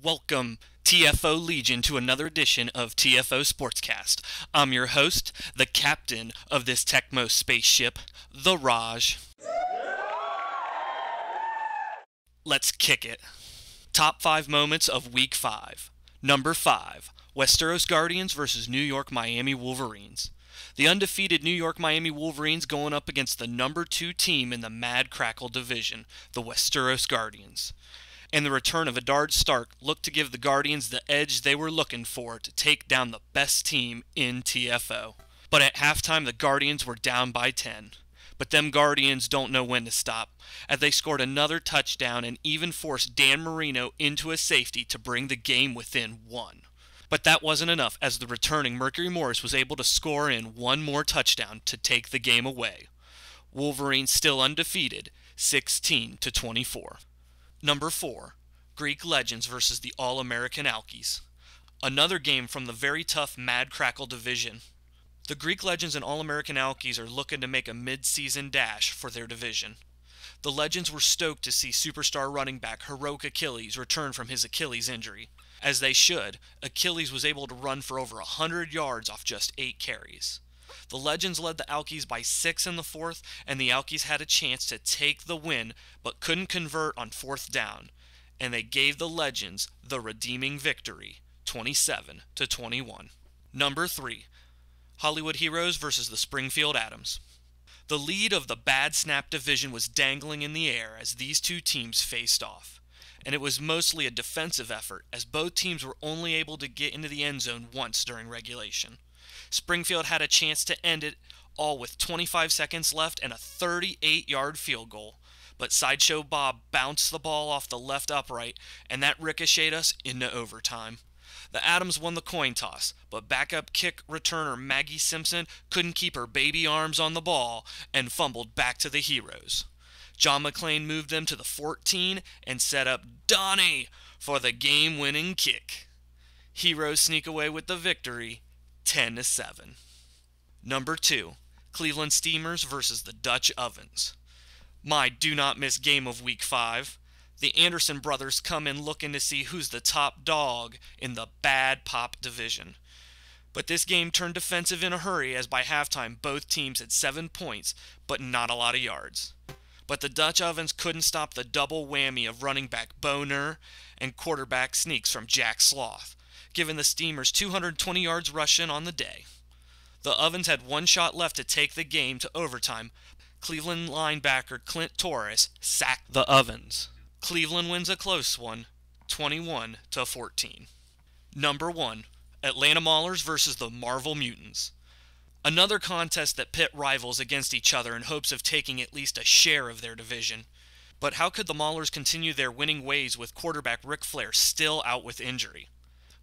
Welcome, TFO Legion, to another edition of TFO SportsCast. I'm your host, the captain of this Tecmo spaceship, the Raj. Let's kick it. Top 5 moments of Week 5. Number 5, Westeros Guardians versus New York Miami Wolverines. The undefeated New York Miami Wolverines going up against the number 2 team in the Mad Crackle division, the Westeros Guardians. And the return of Eddard Stark looked to give the Guardians the edge they were looking for to take down the best team in TFO. But at halftime, the Guardians were down by 10. But them Guardians don't know when to stop, as they scored another touchdown and even forced Dan Marino into a safety to bring the game within 1. But that wasn't enough, as the returning Mercury Morris was able to score in one more touchdown to take the game away. Wolverines still undefeated, 16-24. Number 4, Greek Legends versus the All-American Alkies. Another game from the very tough Mad Crackle division. The Greek Legends and All-American Alkies are looking to make a mid-season dash for their division. The Legends were stoked to see superstar running back Heroic Achilles return from his Achilles injury. As they should, Achilles was able to run for over 100 yards off just 8 carries. The Legends led the Alkies by 6 in the 4th, and the Alkies had a chance to take the win, but couldn't convert on 4th down, and they gave the Legends the redeeming victory, 27-21. Number 3, Hollywood Heroes versus the Springfield Atoms. The lead of the Bad Snap division was dangling in the air as these two teams faced off, and it was mostly a defensive effort, as both teams were only able to get into the end zone once during regulation. Springfield had a chance to end it all with 25 seconds left and a 38-yard field goal, but Sideshow Bob bounced the ball off the left upright, and that ricocheted us into overtime. The Atoms won the coin toss, but backup kick returner Maggie Simpson couldn't keep her baby arms on the ball and fumbled back to the Heroes. John McClain moved them to the 14 and set up Donnie for the game-winning kick. Heroes sneak away with the victory, 10-7. Number 2, Cleveland Steamers versus the Dutch Ovens. My do-not-miss game of Week 5. The Anderson brothers come in looking to see who's the top dog in the Bad Pop division. But this game turned defensive in a hurry, as by halftime both teams had 7 points, but not a lot of yards. But the Dutch Ovens couldn't stop the double whammy of running back Boner and quarterback sneaks from Jack Sloth, giving the Steamers 220 yards rushing on the day. The Ovens had one shot left to take the game to overtime. Cleveland linebacker Clint Torres sacked the Ovens. Cleveland wins a close one, 21-14. Number 1, Atlanta Maulers versus the Marvel Mutants. Another contest that pit rivals against each other in hopes of taking at least a share of their division. But how could the Maulers continue their winning ways with quarterback Ric Flair still out with injury?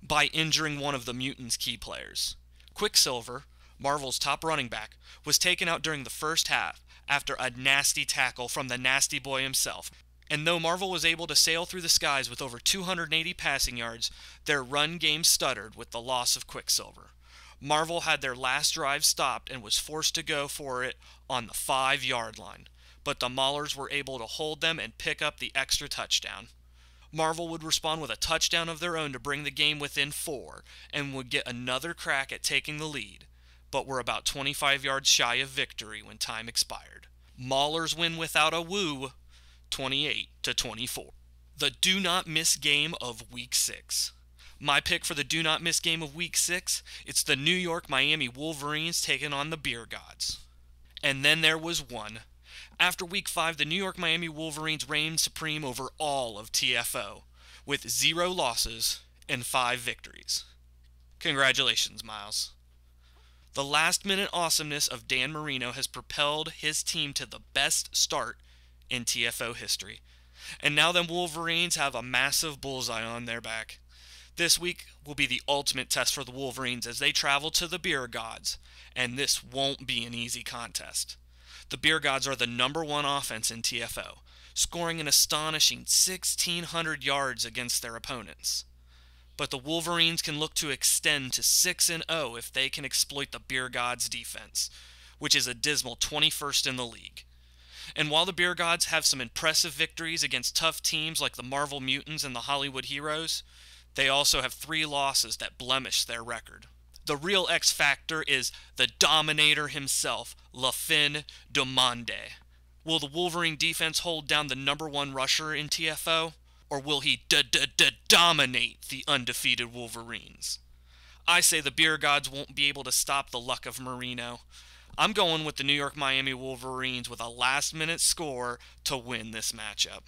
By injuring one of the Mutants' key players. Quicksilver, Marvel's top running back, was taken out during the first half after a nasty tackle from the nasty boy himself. And though Marvel was able to sail through the skies with over 280 passing yards, their run game stuttered with the loss of Quicksilver. Marvel had their last drive stopped and was forced to go for it on the 5-yard line, but the Maulers were able to hold them and pick up the extra touchdown. Marvel would respond with a touchdown of their own to bring the game within 4 and would get another crack at taking the lead, but were about 25 yards shy of victory when time expired. Maulers win without a woo, 28-24. The do not miss game of Week 6. My pick for the do not miss game of Week 6, it's the New York Miami Wolverines taking on the Beer Gods. And then there was one. After Week 5, the New York Miami Wolverines reigned supreme over all of TFO, with 0 losses and 5 victories. Congratulations, Miles. The last-minute awesomeness of Dan Marino has propelled his team to the best start in TFO history. And now the Wolverines have a massive bullseye on their back. This week will be the ultimate test for the Wolverines as they travel to the Beer Gods, and this won't be an easy contest. The Beer Gods are the number 1 offense in TFO, scoring an astonishing 1,600 yards against their opponents. But the Wolverines can look to extend to 6-0 if they can exploit the Beer Gods' defense, which is a dismal 21st in the league. And while the Beer Gods have some impressive victories against tough teams like the Marvel Mutants and the Hollywood Heroes, They also have 3 losses that blemish their record. The real X factor is the dominator himself, LaFin Domande. Will the Wolverine defense hold down the number 1 rusher in TFO? Or will he dominate the undefeated Wolverines? I say the beer gods won't be able to stop the luck of Marino. I'm going with the New York Miami Wolverines with a last-minute score to win this matchup.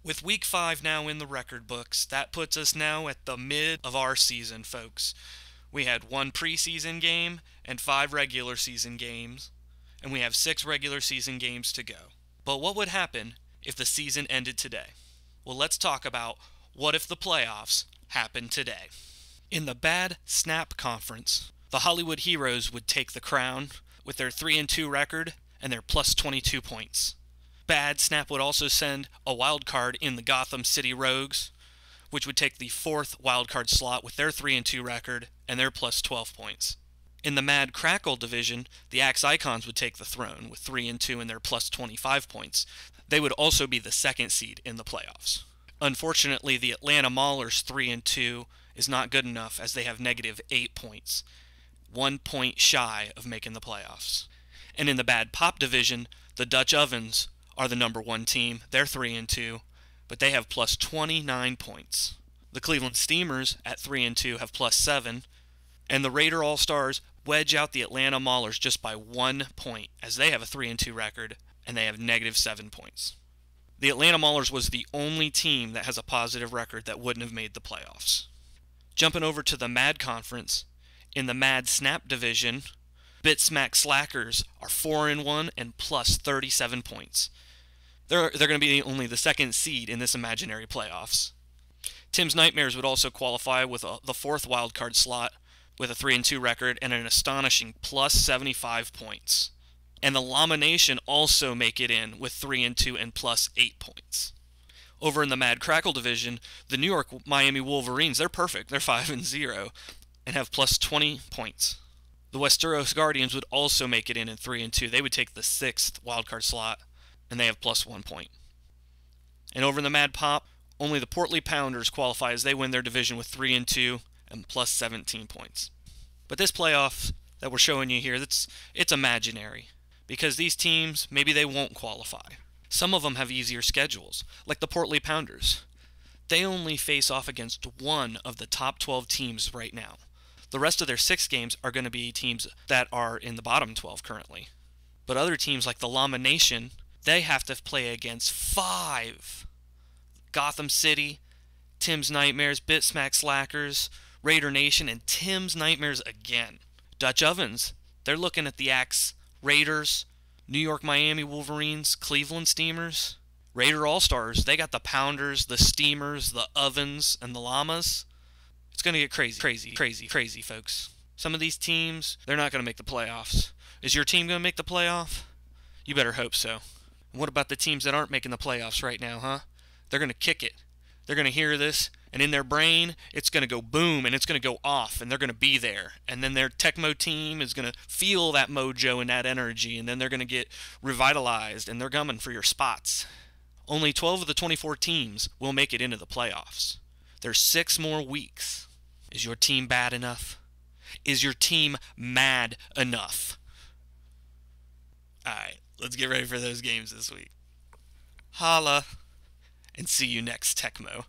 With Week 5 now in the record books, that puts us now at the mid of our season, folks. We had 1 preseason game and 5 regular season games, and we have 6 regular season games to go. But what would happen if the season ended today? Well, let's talk about what if the playoffs happened today. In the Bad Snap Conference, the Hollywood Heroes would take the crown with their 3-2 record and their plus 22 points. Bad Snap would also send a wild card in the Gotham City Rogues, which would take the 4th wild card slot with their 3-2 record and their plus 12 points. In the Mad Crackle division, the Axe Icons would take the throne with 3-2 and their plus 25 points. They would also be the 2nd seed in the playoffs. Unfortunately, the Atlanta Maulers 3-2 is not good enough as they have negative 8 points, 1 point shy of making the playoffs. And in the Bad Pop division, the Dutch Ovens are the number 1 team. They're 3-2, but they have plus 29 points. The Cleveland Steamers at 3-2 have plus 7, and the Raider All-Stars wedge out the Atlanta Maulers just by 1 point as they have a 3-2 record and they have negative 7 points. The Atlanta Maulers was the only team that has a positive record that wouldn't have made the playoffs. Jumping over to the Mad Conference, in the Mad Snap division, Bit Smack Slackers are 4-1 and plus 37 points. They're going to be only the 2nd seed in this imaginary playoffs. Tim's Nightmares would also qualify with the 4th wildcard slot with a 3-2 record and an astonishing plus 75 points. And the Llama Nation also make it in with 3-2 and plus 8 points. Over in the Mad Crackle division, the New York Miami Wolverines, they're perfect. They're 5-0 and have plus 20 points. The Westeros Guardians would also make it in 3-2. They would take the 6th wildcard slot, and they have plus 1 point. And over in the Mad Pop, only the Portly Pounders qualify as they win their division with 3-2 and plus 17 points. But this playoff that we're showing you here, it's imaginary, because these teams, maybe they won't qualify. Some of them have easier schedules, like the Portly Pounders. They only face off against one of the top 12 teams right now. The rest of their 6 games are going to be teams that are in the bottom 12 currently. But other teams like the Llama Nation, they have to play against 5. Gotham City, Tim's Nightmares, Bit Smack Slackers, Raider Nation, and Tim's Nightmares again. Dutch Ovens, they're looking at the Axe Raiders, New York Miami Wolverines, Cleveland Steamers. Raider All-Stars, they got the Pounders, the Steamers, the Ovens, and the Llamas. It's going to get crazy, folks. Some of these teams, they're not going to make the playoffs. Is your team going to make the playoff? You better hope so. And what about the teams that aren't making the playoffs right now, huh? They're going to kick it. They're going to hear this, and in their brain, it's going to go boom, and it's going to go off, and they're going to be there. And then their Tecmo team is going to feel that mojo and that energy, and then they're going to get revitalized, and they're coming for your spots. Only 12 of the 24 teams will make it into the playoffs. There's 6 more weeks. Is your team bad enough? Is your team mad enough? Alright, let's get ready for those games this week. Holla, and see you next Tecmo.